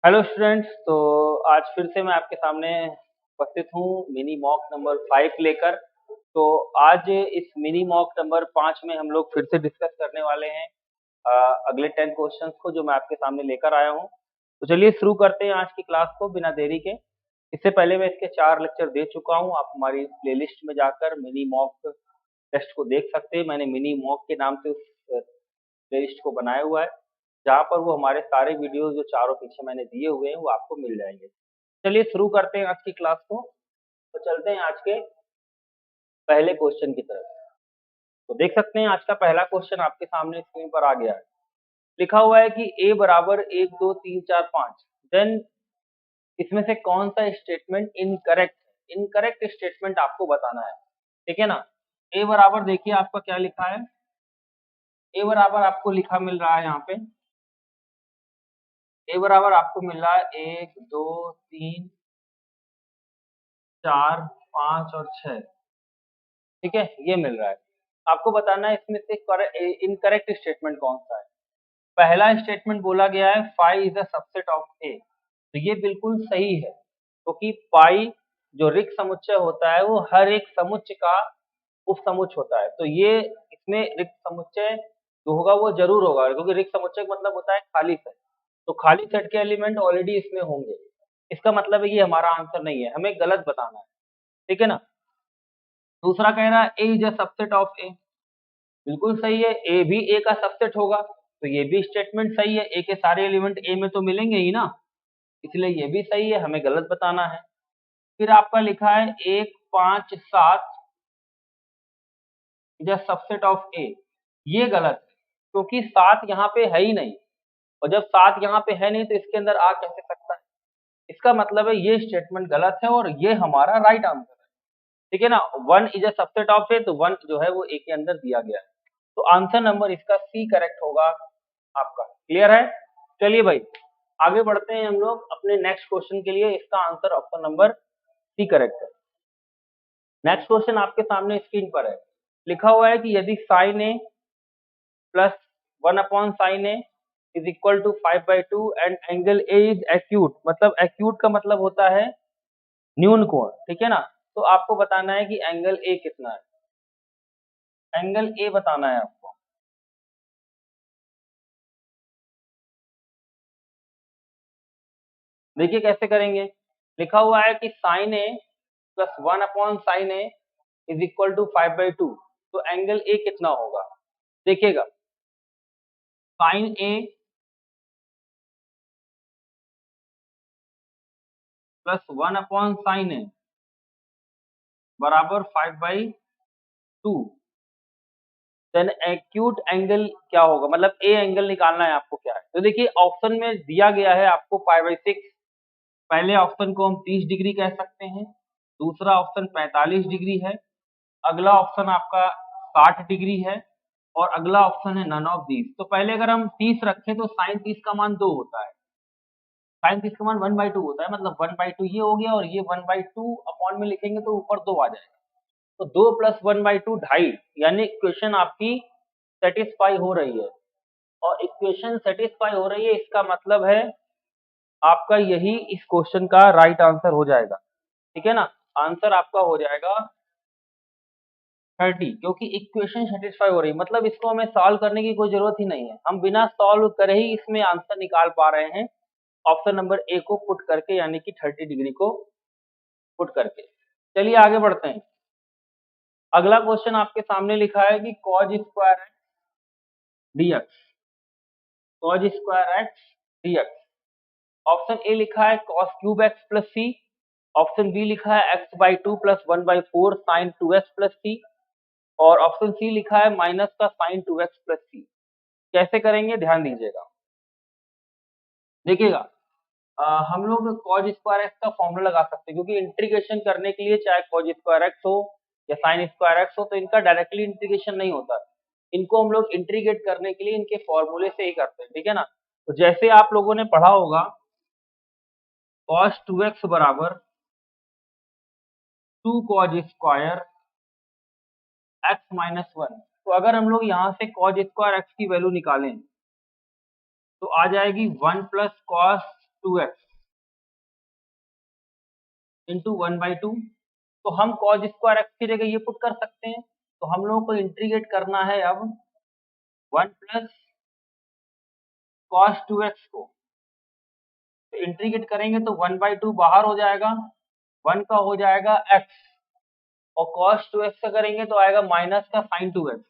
Hello students. तो आज फिर से मैं आपके सामने उपस्थित हूँ मिनी मॉक नंबर 5 लेकर। तो आज इस मिनी मॉक नंबर 5 में हम लोग फिर से डिस्कस करने वाले हैं अगले 10 क्वेश्चंस को जो मैं आपके सामने लेकर आया हूँ। तो चलिए शुरू करते हैं आज की क्लास को बिना देरी के। इससे पहले मैं इसके 4 लेक्चर दे चुका हूँ। आप हमारी प्लेलिस्ट में जाकर मिनी मॉक टेस्ट को देख सकते हैं। मैंने मिनी मॉक के नाम से उस प्लेलिस्ट को बनाया हुआ है, जहाँ पर वो हमारे सारे वीडियोस जो चारों पीछे मैंने दिए हुए हैं वो आपको मिल जाएंगे। चलिए शुरू करते हैं आज की क्लास को। तो चलते हैं आज के पहले क्वेश्चन की तरफ। तो देख सकते हैं आज का पहला क्वेश्चन आपके सामने स्क्रीन पर आ गया है। लिखा हुआ है कि a बराबर 1 2 3 4 5, देन इसमें से कौन सा स्टेटमेंट इनकरेक्ट है। इनकरेक्ट स्टेटमेंट आपको बताना है, ठीक है ना। a बराबर देखिए आपका क्या लिखा है। a बराबर आपको लिखा मिल रहा है यहाँ पे। a बराबर आपको मिल रहा है 1 2 3 4 5 और 6, ठीक है, ये मिल रहा है। आपको बताना है इसमें से इनकरेक्ट स्टेटमेंट कौन सा है। पहला स्टेटमेंट बोला गया है phi is a subset of A, तो ये बिल्कुल सही है, क्योंकि पाई जो रिक्त समुच्चय होता है वो हर एक समुच्चय का उपसमुच्चय होता है। तो ये इसमें रिक्त समुच्चय जो होगा वो जरूर होगा, क्योंकि रिक्त समुच्चय का मतलब होता है खाली सेट। तो खाली सेट के एलिमेंट ऑलरेडी इसमें होंगे। इसका मतलब है ये हमारा आंसर नहीं है, हमें गलत बताना है, ठीक है ना। दूसरा कह रहा है ए इज अ सबसेट ऑफ ए, बिल्कुल सही है, ए भी ए का सबसेट होगा, तो ये भी स्टेटमेंट सही है। ए के सारे एलिमेंट ए में तो मिलेंगे ही ना, इसलिए ये भी सही है, हमें गलत बताना है। फिर आपका लिखा है 1 5 7 इज अ सबसेट ऑफ ए, ये गलत है, क्योंकि 7 यहाँ पे है ही नहीं, और जब 7 यहाँ पे है नहीं तो इसके अंदर आ कैसे सकता है। इसका मतलब है ये स्टेटमेंट गलत है और ये हमारा राइट आंसर है, ठीक है ना। 1 is a subset of A, तो 1 जो है वो ए के अंदर दिया गया है, तो आंसर नंबर इसका सी करेक्ट होगा आपका। क्लियर है। चलिए भाई आगे बढ़ते हैं हम लोग अपने नेक्स्ट क्वेश्चन के लिए। इसका answer option number C correct है। नेक्स्ट क्वेश्चन आपके सामने स्क्रीन पर है। लिखा हुआ है कि यदि sine A plus 1/sin A is equal to 5/2 and angle A is acute, मतलब एक्यूट का मतलब होता है न्यून कोण, ठीक है ना। तो आपको बताना है कि एंगल ए कितना है। एंगल ए बताना है आपको। देखिए कैसे करेंगे। लिखा हुआ है कि sine A plus 1/sin A is equal to 5/2, तो एंगल ए कितना होगा। देखिएगा, साइन ए प्लस 1/sin ए बराबर 5/2, देन एक्यूट एंगल क्या होगा, मतलब ए एंगल निकालना है आपको क्या है। तो देखिए ऑप्शन में दिया गया है आपको 5/6। पहले ऑप्शन को हम 30 डिग्री कह सकते हैं, दूसरा ऑप्शन 45 डिग्री है, अगला ऑप्शन आपका 60 डिग्री है, और अगला ऑप्शन है नन ऑफ दीज। तो पहले अगर हम 30 रखें तो साइन 30 का मान 2 होता है, साइन 30 का मान 1/2 होता है, मतलब 1/2 ये हो गया, और ये 1/2 अपॉन में लिखेंगे तो ऊपर 2 आ जाएगा, तो 2 प्लस 1/2 ढाई, यानी इक्वेशन आपकी सेटिस्फाई हो रही है। और इक्वेशन सेटिस्फाई हो रही है इसका मतलब है आपका यही इस क्वेश्चन का राइट आंसर हो जाएगा, ठीक है ना। आंसर आपका हो जाएगा 30, क्योंकि इक्वेशन सेटिस्फाई हो रही है, मतलब इसको हमें सॉल्व करने की कोई जरूरत ही नहीं है, हम बिना सॉल्व करे ही इसमें आंसर निकाल पा रहे हैं ऑप्शन नंबर ए को पुट करके, यानी कि 30 डिग्री को पुट करके। चलिए आगे बढ़ते हैं। अगला क्वेश्चन आपके सामने लिखा है कि cos square x dx, cos square x dx। Option A लिखा है cos क्यूब एक्स प्लस सी, ऑप्शन बी लिखा है x/2 plus 1/4 sin 2x plus सी, और ऑप्शन सी लिखा है माइनस का sin 2x प्लस सी। कैसे करेंगे ध्यान दीजिएगा। देखिएगा, हम लोग cos स्क्वायर एक्स का फॉर्मूला लगा सकते हैं, क्योंकि इंटीग्रेशन करने के लिए चाहे cos स्क्वायर एक्स हो या sin स्क्वायर एक्स हो, तो इनका डायरेक्टली इंटीग्रेशन नहीं होता, इनको हम लोग इंटीग्रेट करने के लिए इनके फॉर्मूले से ही करते हैं, ठीक है ना। तो जैसे आप लोगों ने पढ़ा होगा cos 2x बराबर 2 cos स्क्वायर एक्स माइनस 1। तो अगर हम लोग यहाँ से cos स्क्वायर एक्स की वैल्यू निकालें तो आ जाएगी 1 प्लस कॉस 2x इंटू 1/2। तो हम cos स्क्वायर एक्स की जगह ये पुट कर सकते हैं। तो हम लोगों को इंटीग्रेट करना है अब 1 प्लस cos 2x को। तो इंटीग्रेट करेंगे तो 1/2 बाहर हो जाएगा, 1 का हो जाएगा x, और cos 2x का करेंगे तो आएगा माइनस का sin 2x,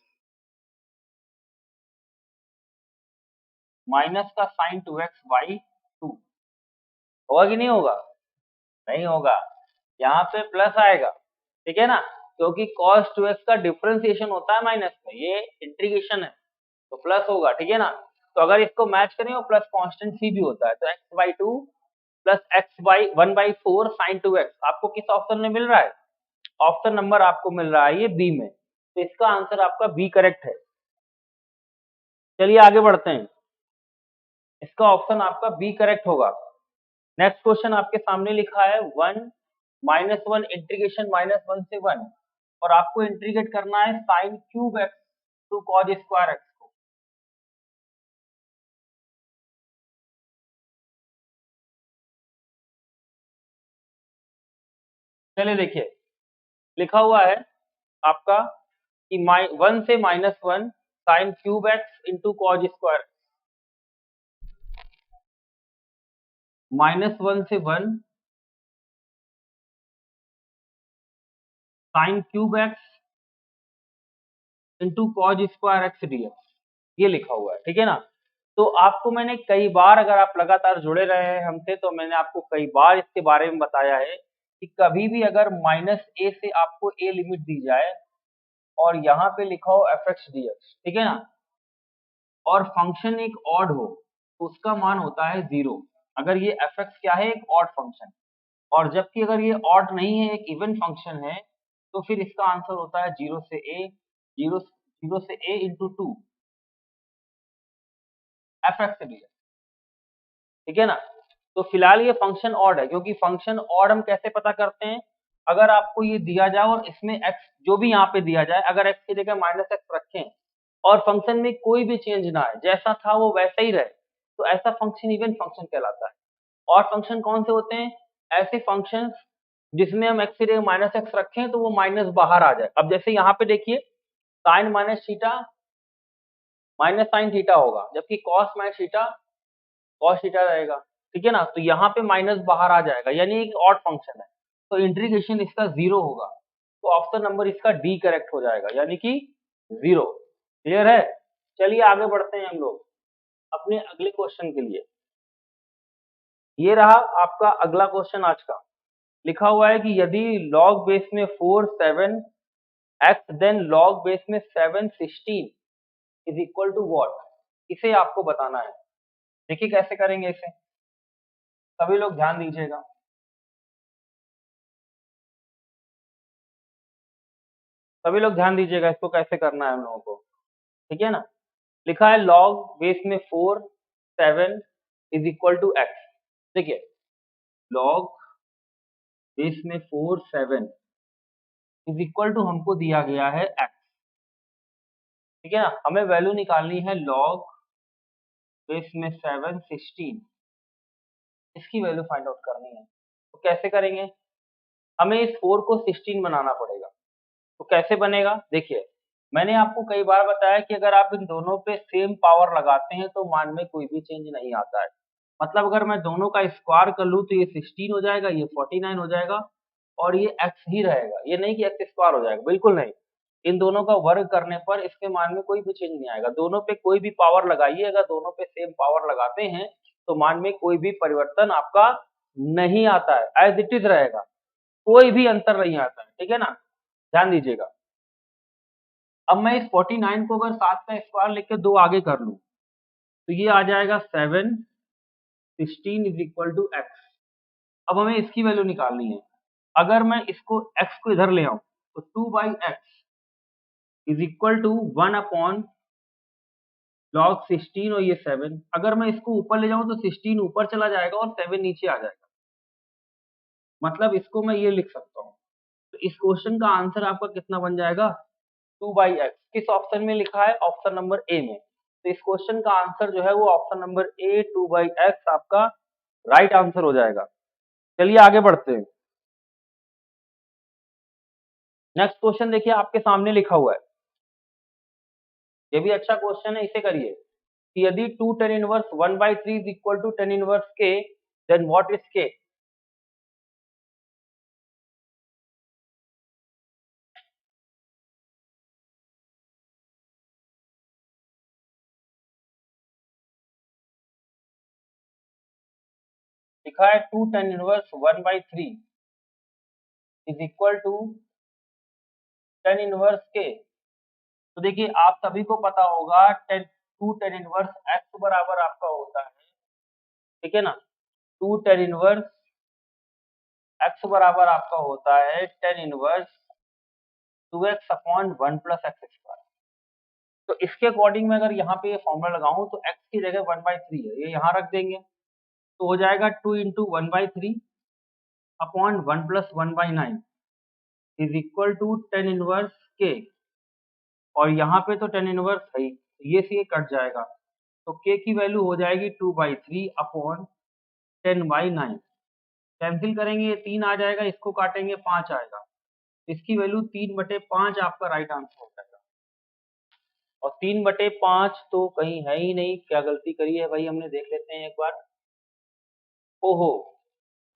माइनस का sin 2x/2। होगा कि नहीं होगा? नहीं होगा, यहाँ पे प्लस आएगा, ठीक है ना, क्योंकि cos 2x का डिफरेंशिएशन होता है माइनस में, ये इंटीग्रेशन है तो प्लस होगा, ठीक है ना। तो अगर इसको मैच करें और प्लस कांस्टेंट c भी होता है, तो x/2 plus x/1/4 sin 2x आपको किस ऑप्शन में मिल रहा है? ऑप्शन नंबर आपको मिल रहा है ये बी में। तो इसका आंसर आपका बी करेक्ट है। चलिए आगे बढ़ते हैं, इसका ऑप्शन आपका बी करेक्ट होगा। नेक्स्ट क्वेश्चन आपके सामने लिखा है 1 -1 इंटीग्रेशन -1 से 1, और आपको इंटीग्रेट करना है sin cube x to cos square x को। चलिए देखिए, लिखा हुआ है आपका कि 1 से -1 sin cube x into cos square, -1 से 1 sin cube x into cos square x dx, ये लिखा हुआ है, ठीक है ना। तो आपको मैंने कई बार, अगर आप लगातार जुड़े रहे हैं हमसे, तो मैंने आपको कई बार इसके बारे में बताया है कि कभी भी अगर -a से आपको a लिमिट दी जाए और यहाँ पे लिखा हो fx dx, ठीक है ना, और फंक्शन एक ऑड हो, तो उसका मान होता है 0। अगर ये fx क्या है, एक ऑड फंक्शन, और जबकि अगर ये ऑड नहीं है, एक इवन फंक्शन है, तो फिर इसका आंसर होता है 0 से a, 0 से a इंटू 2 fx dx, ठीक है ना। तो फिलहाल ये फंक्शन ऑड है, क्योंकि फंक्शन ऑड हम कैसे पता करते हैं? अगर आपको ये दिया जाए और इसमें x जो भी यहाँ पे दिया जाए, अगर x की जगह -x रखें और फंक्शन में कोई भी चेंज ना आए, जैसा था वो वैसा ही रहे, तो ऐसा फंक्शन इवन फंक्शन कहलाता है। और फंक्शन कौन से होते हैं? ऐसे फंक्शन जिसमें हम x की जगह -x रखें तो वो माइनस बाहर आ जाए। अब जैसे यहाँ पे देखिए, sine minus theta minus sine theta होगा, जबकि cos minus theta cos theta रहेगा, ठीक है ना। तो यहाँ पे माइनस बाहर आ जाएगा, यानी एक ऑड फंक्शन है, तो इंटीग्रेशन इसका 0 होगा। तो ऑप्शन नंबर इसका डी करेक्ट हो जाएगा, यानी कि 0। क्लियर है? चलिए आगे बढ़ते हैं हम लोग अपने अगले क्वेश्चन के लिए। ये रहा आपका अगला क्वेश्चन आज का। लिखा हुआ है कि यदि log बेस में 4 7 x देन log बेस में 7 16 इज इक्वल टू व्हाट, इसे आपको बताना है। देखिए कैसे करेंगे इसे, सभी लोग ध्यान दीजिएगा। सभी लोग ध्यान दीजिएगा, इसको कैसे करना है हम लोगों को, ठीक है ना। लिखा है log बेस में 4 7 इज इक्वल टू x। देखिए log बेस में 4 7 इज इक्वल टू हमको दिया गया है x, ठीक है ना। हमें वैल्यू निकालनी है log बेस में 7 16, इसकी वैल्यू फाइंड आउट करनी है। तो कैसे करेंगे? हमें इस 4 को 16 बनाना पड़ेगा। तो कैसे बनेगा? देखिए, मैंने आपको कई बार बताया कि अगर आप इन दोनों पे सेम पावर लगाते हैं तो मान में कोई भी चेंज नहीं आता है। मतलब अगर मैं दोनों का स्क्वायर कर लूँ तो ये 16 हो जाएगा, ये 49 हो जाएगा, और ये x ही रहेगा। ये नहीं कि x स्क्वायर हो जाएगा, बिल्कुल नहीं। इन दोनों का वर्ग करने पर इसके मान में कोई भी चेंज नहीं आएगा। दोनों पे कोई भी पावर लगाइए, अगर दोनों पे सेम पावर लगाते हैं तो मान में कोई भी परिवर्तन आपका नहीं आता है, एज इट इज रहेगा, कोई भी अंतर नहीं आता है, ठीक है ना। ध्यान दीजिएगा। अब मैं इस 49 को अगर 7 का स्क्वायर लेके 2 आगे कर लूं तो ये आ जाएगा 7 16 इज इक्वल टू एक्स। अब हमें इसकी वैल्यू निकालनी है। अगर मैं इसको x को इधर ले आऊं तो 2/x is equal to 1 upon log 16 और ये 7। अगर मैं इसको ऊपर ले जाऊं तो 16 ऊपर चला जाएगा और 7 नीचे आ जाएगा। मतलब इसको मैं ये लिख सकता हूँ। तो इस क्वेश्चन का आंसर आपका कितना बन जाएगा? 2/x। किस ऑप्शन में लिखा है? ऑप्शन नंबर ए में। तो इस क्वेश्चन का आंसर जो है वो ऑप्शन नंबर ए 2/x आपका राइट आंसर हो जाएगा। चलिए आगे बढ़ते हैं। नेक्स्ट क्वेश्चन देखिए आपके सामने लिखा हुआ है, ये भी अच्छा क्वेश्चन है, इसे करिए कि यदि 2 tan inverse 1/3 is equal to tan inverse k, then what is k? लिखा है 2 tan inverse 1/3 is equal to tan inverse k। तो देखिए आप सभी को पता होगा 2 tan इनवर्स x बराबर आपका होता है, ठीक है ना। 2 tan इनवर्स x बराबर आपका होता है tan inverse 2x upon 1 plus x square. तो इसके अकॉर्डिंग मैं अगर यहाँ पे ये फॉर्मूला लगाऊं तो x की जगह 1/3 है, ये यहाँ रख देंगे तो हो जाएगा 2 into 1/3 upon 1 plus 1/9 is equal to tan inverse k। और यहाँ पे तो tan इनवर्स है ही, ये से ये कट जाएगा तो k की वैल्यू हो जाएगी 2/3 अपॉन 10/9। कैंसिल करेंगे ये 3 आ जाएगा, इसको काटेंगे 5 आएगा, इसकी वैल्यू 3/5 आपका राइट आंसर हो जाएगा। और 3/5 तो कहीं है ही नहीं, क्या गलती करी है भाई हमने, देख लेते हैं एक बार। ओहो,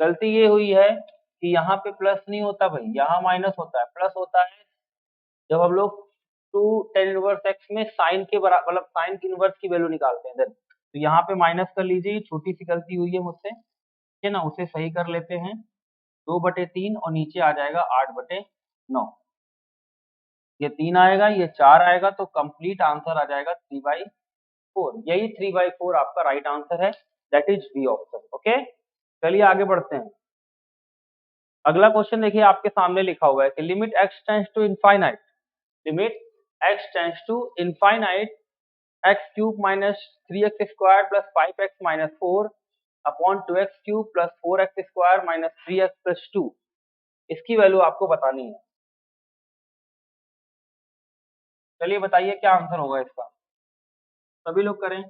गलती ये हुई है कि यहाँ पे प्लस नहीं होता भाई, यहाँ माइनस होता है, प्लस होता है जब हम लोग 2 tan इनवर्स x में साइन के बराबर मतलब साइन की इनवर्स की वैल्यू निकालते हैं। देन तो यहाँ पे माइनस कर लीजिए, छोटी सी गलती हुई है मुझसे, ठीक है ना, उसे सही कर लेते हैं। 2/3 और नीचे आ जाएगा 8/9, ये 3 आएगा, ये 4 आएगा, तो कंप्लीट आंसर आ जाएगा 3/4। यही 3/4 आपका राइट आंसर है, that is B option. Okay, चलिए आगे बढ़ते हैं। अगला क्वेश्चन देखिए आपके सामने लिखा हुआ है कि limit x tends to infinite, limit x tends to infinite x cube minus 3x square plus 5x minus 4 upon 2x cube plus 4x square minus 3x plus 2, इसकी वैल्यू आपको बतानी है। चलिए बताइए क्या आंसर होगा इसका, सभी लोग करें।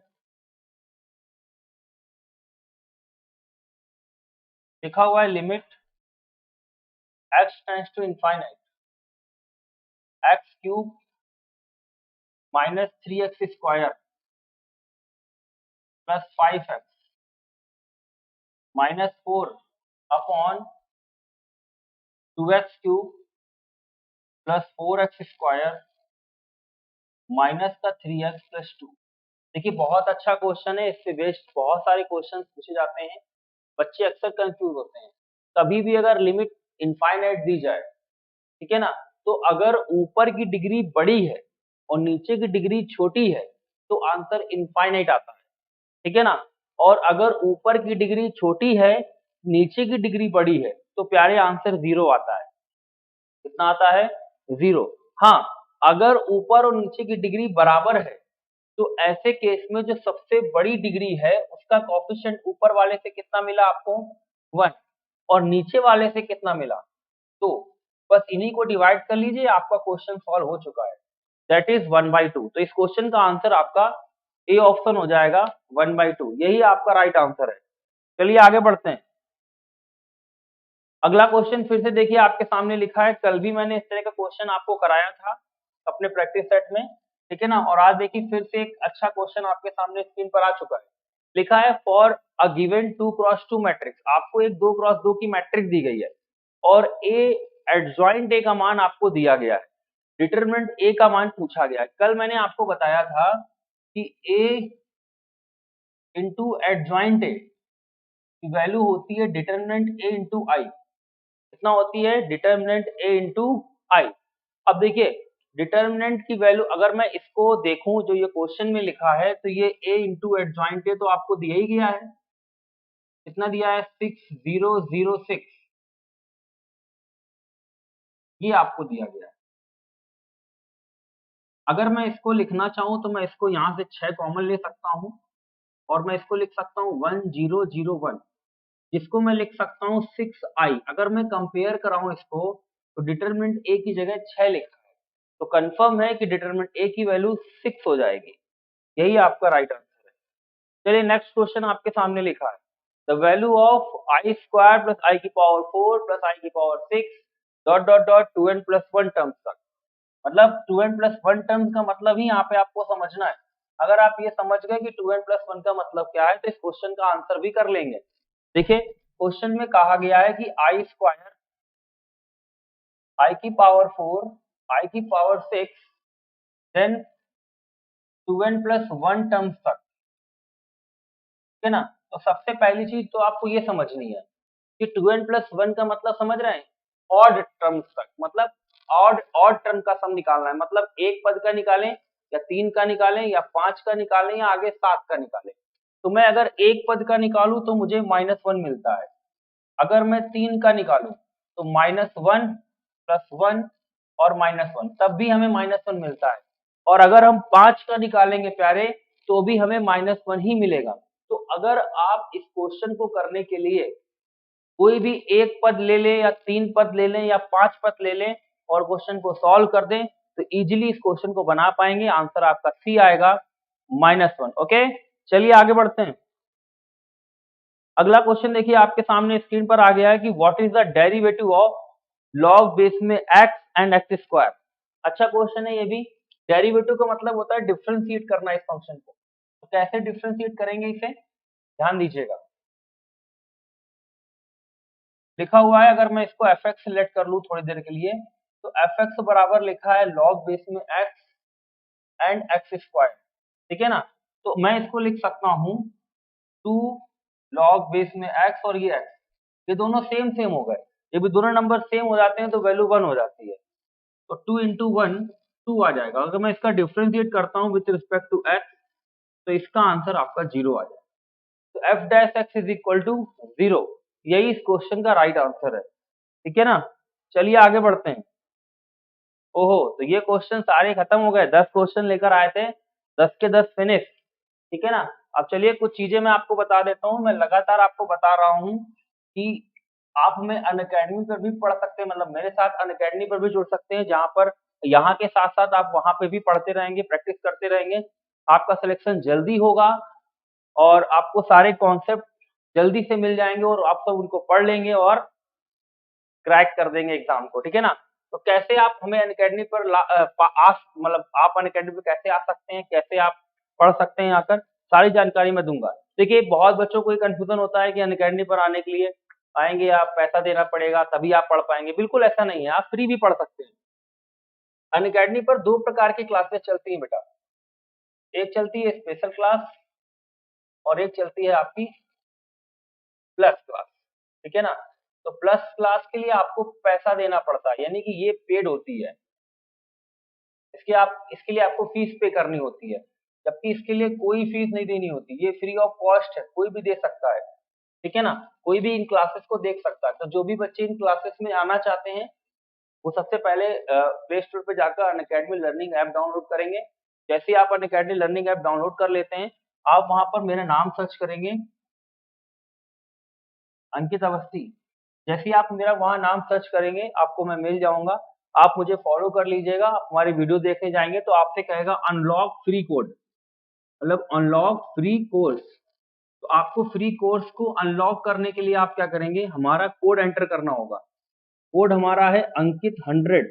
लिखा हुआ है limit x tends to infinite x cube minus 3x square plus 5x minus 4 upon 2x cube plus 4x square minus का 3x प्लस 2। देखिए बहुत अच्छा क्वेश्चन है, इससे बेस्ड बहुत सारे क्वेश्चन पूछे जाते हैं, बच्चे अक्सर कंफ्यूज होते हैं। कभी भी अगर लिमिट इनफाइनाइट दी जाए, ठीक है ना, तो अगर ऊपर की डिग्री बड़ी है और नीचे की डिग्री छोटी है तो आंसर इनफाइनाइट आता है, ठीक है ना। और अगर ऊपर की डिग्री छोटी है, नीचे की डिग्री बड़ी है, तो प्यारे आंसर 0 आता है। कितना आता है? 0। हाँ, अगर ऊपर और नीचे की डिग्री बराबर है तो ऐसे केस में जो सबसे बड़ी डिग्री है उसका कोएफिशिएंट ऊपर वाले से कितना मिला आपको? 1, और नीचे वाले से कितना मिला? 2। बस इन्हीं को डिवाइड कर लीजिए, आपका क्वेश्चन सॉल्व हो चुका है, दैट इज 1/2। तो इस क्वेश्चन का आंसर आपका ए ऑप्शन हो जाएगा 1/2, यही आपका राइट आंसर है। चलिए आगे बढ़ते हैं। अगला क्वेश्चन फिर से देखिए आपके सामने लिखा है, कल भी मैंने इस तरह का क्वेश्चन आपको कराया था अपने प्रैक्टिस सेट में, ठीक है ना। और आज देखिए फिर से एक अच्छा क्वेश्चन आपके सामने स्क्रीन पर आ चुका है। लिखा है for a given 2x2 matrix, आपको एक 2x2 की मैट्रिक्स दी गई है और ए एडजॉइंट ए का मान आपको दिया गया है, डिटरमिनेंट ए का मान पूछा गया है। कल मैंने आपको बताया था कि ए इंटू एडजॉइंट ए की वैल्यू होती है डिटरमिनेंट ए इंटू आई। कितना होती है? डिटर्मिनेंट ए इंटू आई। अब देखिए डिटर्मिनेंट की वैल्यू अगर मैं इसको देखूं जो ये क्वेश्चन में लिखा है, तो ये ए इंटू एडजॉइंट ए तो आपको दिया ही गया है। कितना दिया है? 6006, ये आपको दिया गया है। अगर मैं इसको लिखना चाहूं तो मैं इसको यहां से 6 कॉमन ले सकता हूं और मैं इसको लिख सकता हूं 1001, जिसको मैं लिख सकता हूं 6i। अगर मैं कंपेयर कराऊं इसको तो डिटरमिनेंट ए की जगह 6 लिखा है, तो कंफर्म है कि डिटरमिनेंट ए की वैल्यू 6 हो जाएगी, यही आपका राइट आंसर है। चलिए नेक्स्ट क्वेश्चन आपके सामने लिखा है, the value of i square plus i की पावर 4 प्लस आई की power 6 dot dot dot 2n plus 1 terms तक। मतलब 2n प्लस 1 टर्म्स का मतलब ही यहाँ पे आपको समझना है। अगर आप ये समझ गए कि 2n प्लस 1 का मतलब क्या है तो इस क्वेश्चन का आंसर भी कर लेंगे। देखिए क्वेश्चन में कहा गया है कि आई स्क्वायर आई की पावर 4 आई की power 6 then 2n plus 1 terms तक, ठीक है ना। तो सबसे पहली चीज तो आपको ये समझनी है कि 2n प्लस 1 का मतलब समझ रहे हैं, ऑड टर्म्स तक, मतलब ऑड ऑड टर्म का सम निकालना है। मतलब एक पद का निकालें या 3 का निकालें या 5 का निकालें या आगे 7 का निकालें। तो मैं अगर एक पद का निकालूं तो मुझे -1 मिलता है, अगर मैं 3 का निकालूं तो -1 प्लस 1 और -1, तब भी हमें -1 मिलता है। और अगर हम 5 का निकालेंगे प्यारे तो भी हमें -1 ही मिलेगा। तो अगर आप इस क्वेश्चन को करने के लिए कोई भी एक पद ले लें या 3 पद ले लें या 5 पद ले लें और क्वेश्चन को सॉल्व कर दें तो इजीली इस क्वेश्चन को बना पाएंगे। आंसर आपका सी आएगा -1। ओके, चलिए आगे बढ़ते हैं। अगला क्वेश्चन देखिए आपके सामने स्क्रीन पर आ गया है कि what is the derivative of log base में x एंड x स्क्वायर। अच्छा क्वेश्चन है ये भी। डेरिवेटिव का मतलब होता है डिफरेंशिएट करना इस फंक्शन को। तो कैसे डिफरेंशिएट करेंगे इसे, ध्यान दीजिएगा। लिखा हुआ है, अगर मैं इसको fx सेलेक्ट कर लूं थोड़ी देर के लिए तो fx बराबर लिखा है log बेस में x एंड x स्क्वायर, ठीक है ना। तो मैं इसको लिख सकता हूं 2 log बेस में x और ये x, ये दोनों सेम सेम हो गए। ये भी दोनों नंबर सेम हो जाते हैं तो वैल्यू 1 हो जाती है। तो 2 इंटू 1 2 आ जाएगा। अगर मैं इसका डिफरेंशिएट करता हूं विथ रिस्पेक्ट टू x तो इसका आंसर आपका 0 आ जाएगा। तो f dash x is equal to 0, यही इस क्वेश्चन का राइट आंसर है, ठीक है ना। चलिए आगे बढ़ते हैं। ओहो, तो ये क्वेश्चन सारे खत्म हो गए। 10 क्वेश्चन लेकर आए थे, 10 के 10 फिनिश, ठीक है ना। अब चलिए कुछ चीजें मैं आपको बता देता हूँ। मैं लगातार आपको बता रहा हूँ कि आप हमें अनअकैडमी पर भी पढ़ सकते हैं, मतलब मेरे साथ अनअकैडमी पर भी जुड़ सकते हैं, जहाँ पर यहाँ के साथ साथ आप वहाँ पे भी पढ़ते रहेंगे, प्रैक्टिस करते रहेंगे। आपका सिलेक्शन जल्दी होगा और आपको सारे कॉन्सेप्ट जल्दी से मिल जाएंगे और आप सब उनको पढ़ लेंगे और क्रैक कर देंगे एग्जाम को, ठीक है ना। तो कैसे आप हमें अनअकैडमी पर मतलब आप अनअकैडमी पर कैसे आ सकते हैं, कैसे आप पढ़ सकते हैं आकर, सारी जानकारी मैं दूंगा। देखिए बहुत बच्चों को ये कंफ्यूजन होता है कि अनअकैडमी पर आने के लिए आएंगे आप, पैसा देना पड़ेगा तभी आप पढ़ पाएंगे। बिल्कुल ऐसा नहीं है, आप फ्री भी पढ़ सकते हैं। अनअकैडमी पर 2 प्रकार की क्लासेस चलती हैं बेटा, एक चलती है स्पेशल क्लास और एक चलती है आपकी प्लस क्लास, ठीक है ना। तो प्लस क्लास के लिए आपको पैसा देना पड़ता है, यानी कि ये पेड होती है। इसके लिए आपको फीस पे करनी होती है, जबकि इसके लिए कोई फीस नहीं देनी होती। ये फ्री ऑफ कॉस्ट है, कोई भी दे सकता है, ठीक है ना। कोई भी इन क्लासेस को देख सकता है। तो जो भी बच्चे इन क्लासेस में आना चाहते हैं वो सबसे पहले प्ले स्टोर पे जाकर अनअकैडमी लर्निंग ऐप डाउनलोड करेंगे। जैसे ही आप अनअकैडमी लर्निंग ऐप डाउनलोड कर लेते हैं, आप वहां पर मेरा नाम सर्च करेंगे, अंकित अवस्थी। जैसे ही आप मेरा वहाँ नाम सर्च करेंगे आपको मैं मिल जाऊँगा। आप मुझे फॉलो कर लीजिएगा, आप हमारी वीडियो देखने जाएँगे तो आपसे कहेगा अनलॉक फ्री कोड, मतलब अनलॉक फ्री कोर्स। तो आपको फ्री कोर्स को अनलॉक करने के लिए आप क्या करेंगे, हमारा कोड एंटर करना होगा। कोड हमारा है अंकित 100।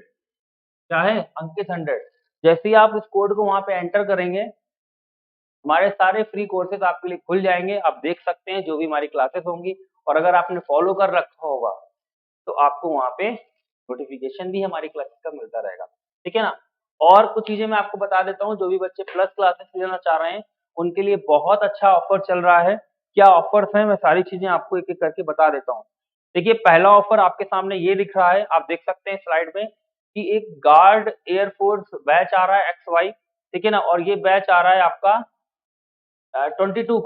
क्या है, अंकित 100। जैसे ही आप इस कोड को वहाँ पे एंटर करेंगे हमारे सारे फ्री कोर्सेज आपके लिए खुल जाएंगे। आप देख सकते हैं जो भी हमारी क्लासेस होंगी, और अगर आपने फॉलो कर रखा होगा तो आपको वहाँ पे नोटिफिकेशन भी हमारी क्लासेस का मिलता रहेगा, ठीक है ना। और कुछ चीजें मैं आपको बता देता हूँ, जो भी बच्चे प्लस क्लासेस लेना चाह रहे हैं उनके लिए बहुत अच्छा ऑफर चल रहा है। क्या ऑफर्स हैं, मैं सारी चीजें आपको एक एक करके बता देता हूँ। देखिए पहला ऑफर आपके सामने ये दिख रहा है, आप देख सकते हैं स्लाइड में कि एक गार्ड एयरफोर्स बैच आ रहा है XY, ठीक है ना। और ये बैच आ रहा है आपका 22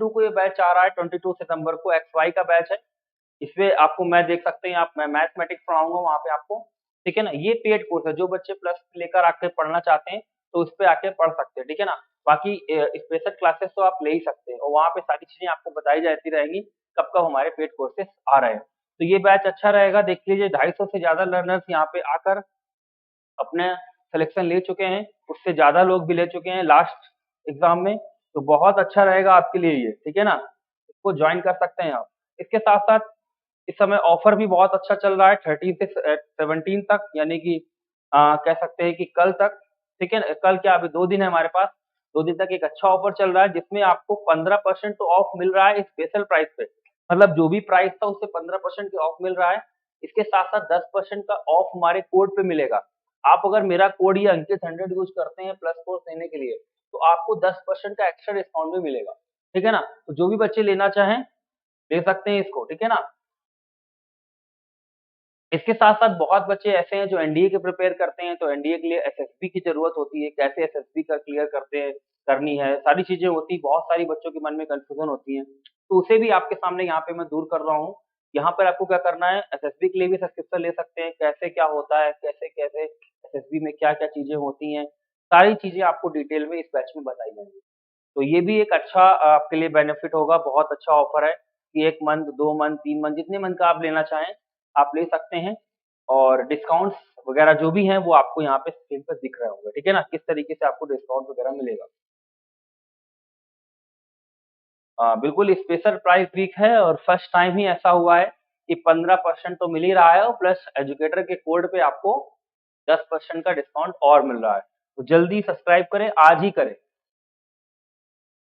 को ये बैच आ रहा है, 22 सितंबर को XY का बैच है। इसमें आपको मैं देख सकते हैं, आप मैं मैथमेटिक्स पढ़ाऊंगा वहाँ पे आपको, ठीक है ना। ये पेड कोर्स है, जो बच्चे प्लस लेकर आके पढ़ना चाहते हैं तो उस पे आके पढ़ सकते हैं, ठीक है ना। बाकी स्पेशल क्लासेस तो आप ले ही सकते हैं और वहाँ पे सारी चीजें आपको बताई जाती रहेंगी कब कब हमारे पेड कोर्सेस आ रहे हैं। तो ये बैच अच्छा रहेगा, देख लीजिए 250 से ज्यादा लर्नर्स यहाँ पे आकर अपने सिलेक्शन ले चुके हैं, उससे ज्यादा लोग भी ले चुके हैं लास्ट एग्जाम में। तो बहुत अच्छा रहेगा आपके लिए ये, ठीक है ना। को ज्वाइन कर सकते हैं आप। इसके साथ-साथ इस समय ऑफर भी बहुत अच्छा चल रहा है 13 से 17 तक, यानी कि कह सकते हैं कि कल तक, ठीक है? कल क्या, अभी 2 दिन है हमारे पास, 2 दिन तक एक अच्छा ऑफर चल रहा है जिसमें आपको 15% तो ऑफ मिल रहा है स्पेशल प्राइस पे। मतलब जो भी प्राइस था उससे 15% की ऑफ मिल रहा है। इसके साथ-साथ 10% का ऑफ हमारे कोड पे मिलेगा। आप अगर मेरा कोड ये अंकित 100 यूज़ करते हैं प्लस कोर्स लेने के लिए, तो आपको 10% का एक्स्ट्रा डिस्काउंट भी मिलेगा, ठीक है ना? तो जो भी बच्चे लेना चाहें, ले सकते हैं इसको, ठीक है ना? इसके साथ-साथ बहुत बच्चे ऐसे हैं जो एनडीए के प्रिपेयर करते हैं, तो एनडीए के लिए एसएसबी की ज़रूरत होती है, कैसे एसएसबी का क्लियर करनी है, सारी चीज़ें होती हैं, बहुत सारी बच्चों के मन में कन्फ्यूज़न होती है। तो उसे भी आपके सामने यहाँ पे मैं दूर कर रहा हूँ। यहाँ पर आपको क्या करना है, एसएसबी के लिए भी सब्सक्रिप्शन ले सकते हैं, कैसे क्या होता है, कैसे-कैसे एसएसबी में क्या-क्या चीज़ें होती हैं, सारी चीज़ें आपको डिटेल में इस बैच में बताई जाएँगी। तो ये भी एक अच्छा आपके लिए बेनिफिट होगा, बहुत अच्छा ऑफर है कि 1 मंथ, 2 मंथ, 3 मंथ, जितने मंथ का आप लेना चाहें, आप ले सकते हैं और डिस्काउंट्स वगैरह जो भी हैं, वो आपको यहाँ पे स्क्रीन पे दिख रहे होंगे, ठीक है ना? किस तरीके से आपको डिस्काउंट वगैरह मिलेगा। बिल्कुल स्पेशल प्राइस वीक है और फर्स्ट टाइम ही ऐसा हुआ है कि 15% तो मिल ही रहा है और प्लस एजुकेटर के कोड पे आपको 10% का डिस्काउंट और मिल रहा है। तो जल्दी सब्सक्राइब करें, आज ही करें,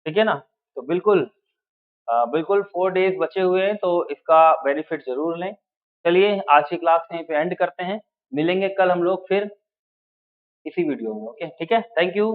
ठीक है ना? तो बिल्कुल 4 डेज़ बचे हुए हैं, तो इसका बेनिफिट ज़रूर लें। चलिए आज की क्लास यहीं पे एंड करते हैं। मिलेंगे कल हम लोग फिर इसी वीडियो में, ओके? ठीक है? Thank you.